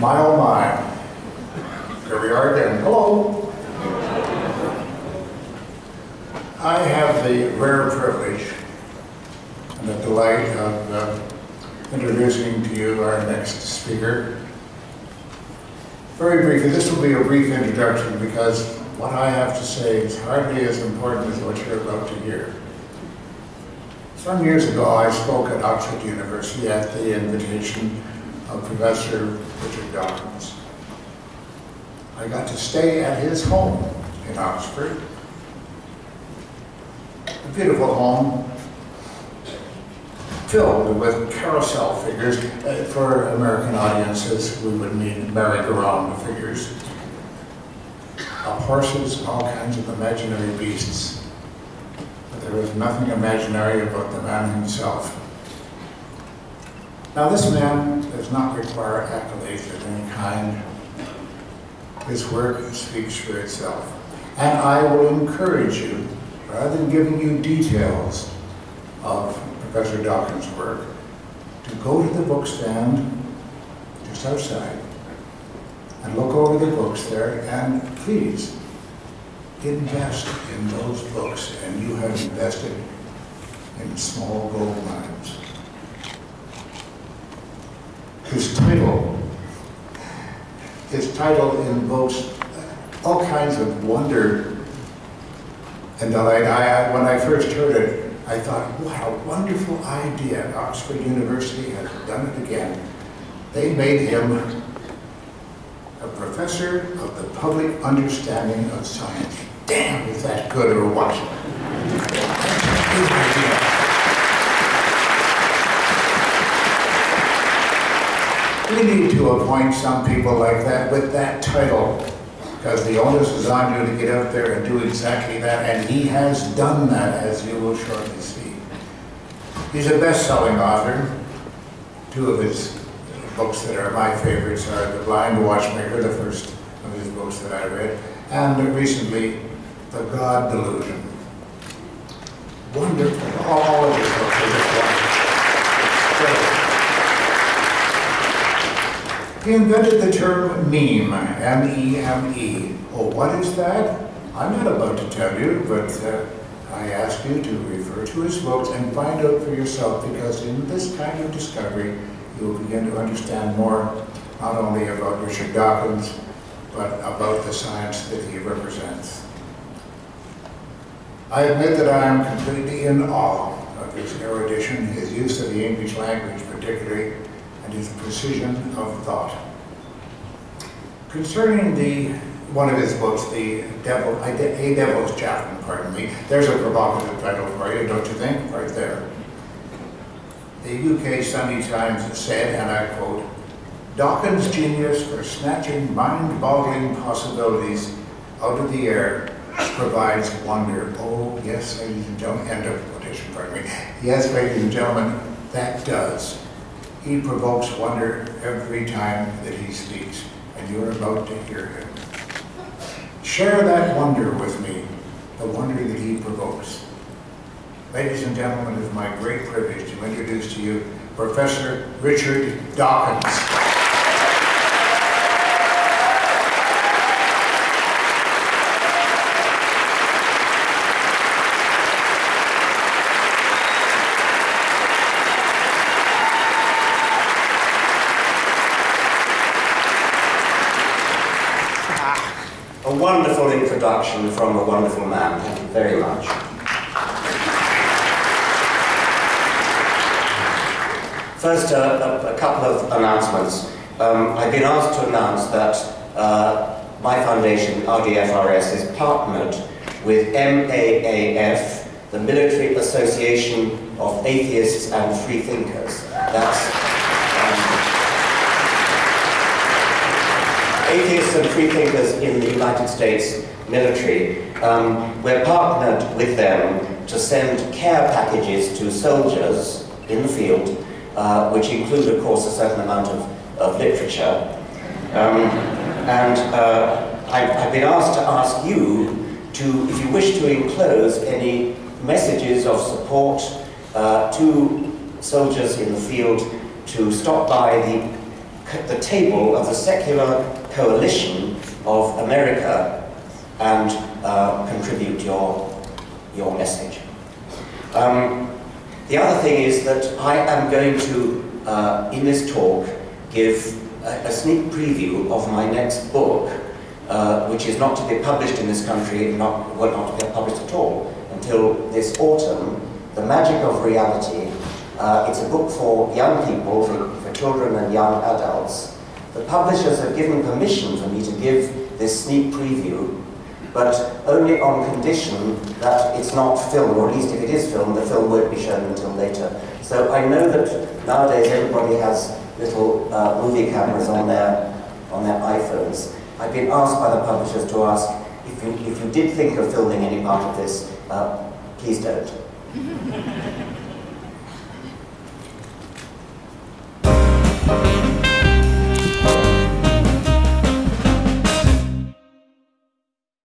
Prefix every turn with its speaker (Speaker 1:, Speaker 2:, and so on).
Speaker 1: My oh my. Here we are again. Hello. I have the rare privilege and the delight of introducing to you our next speaker. Very briefly, this will be a brief introduction because what I have to say is hardly as important as what you're about to hear. Some years ago, I spoke at Oxford University at the invitation of Professor Richard Dawkins. I got to stay at his home in Oxford. A beautiful home filled with carousel figures. For American audiences, we would mean merry-go-round figures of horses and all kinds of imaginary beasts. But there was nothing imaginary about the man himself. Now, this man does not require accolades of any kind. His work speaks for itself. And I will encourage you, rather than giving you details of Professor Dawkins' work, to go to the bookstand just outside and look over the books there, and please invest in those books, and you have invested in small gold mines. His title invokes all kinds of wonder and delight. When I first heard it, I thought, what a wonderful idea. Oxford University has done it again. They made him a professor of the public understanding of science. Damn, is that good or what? Good idea. We need to appoint some people like that with that title, because the onus is on you to get out there and do exactly that, and he has done that, as you will shortly see. He's a best-selling author. Two of his books that are my favorites are The Blind Watchmaker, the first of his books that I read, and recently, The God Delusion. Wonderful. All of his books are just wonderful. He invented the term meme, M-E-M-E. Oh, what is that? I'm not about to tell you, but I ask you to refer to his books and find out for yourself, because in this kind of discovery, you will begin to understand more, not only about Richard Dawkins, but about the science that he represents. I admit that I am completely in awe of his erudition, his use of the English language particularly, and his precision of thought. Concerning one of his books, A Devil's Chaplain, pardon me, there's a provocative title for you, don't you think? Right there. The UK Sunday Times said, and I quote, "Dawkins' genius for snatching mind-boggling possibilities out of the air provides wonder." Oh, yes, ladies and gentlemen, end of quotation, pardon me. Yes, ladies and gentlemen, that does. He provokes wonder every time that he speaks, and you're about to hear him. Share that wonder with me, the wonder that he provokes. Ladies and gentlemen, it is my great privilege to introduce to you Professor Richard Dawkins.
Speaker 2: A wonderful introduction from a wonderful man. Thank you very much. First, a couple of announcements. I've been asked to announce that my foundation, RDFRS, is partnered with MAAF, the Military Association of Atheists and Freethinkers. That's Atheists and Freethinkers in the United States military. We're partnered with them to send care packages to soldiers in the field, which include, of course, a certain amount of literature. I've been asked to ask you to, if you wish to enclose any messages of support to soldiers in the field, to stop by the the table of the secular coalition of America and contribute your message. The other thing is that I am going to, in this talk, give a sneak preview of my next book, which is not to be published in this country, not to be published at all until this autumn, The Magic of Reality. It's a book for young people, for children and young adults. The publishers have given permission for me to give this sneak preview, but only on condition that it's not filmed, or at least if it is filmed, the film won't be shown until later. So I know that nowadays everybody has little movie cameras on their iPhones. I've been asked by the publishers to ask, if you did think of filming any part of this, please don't.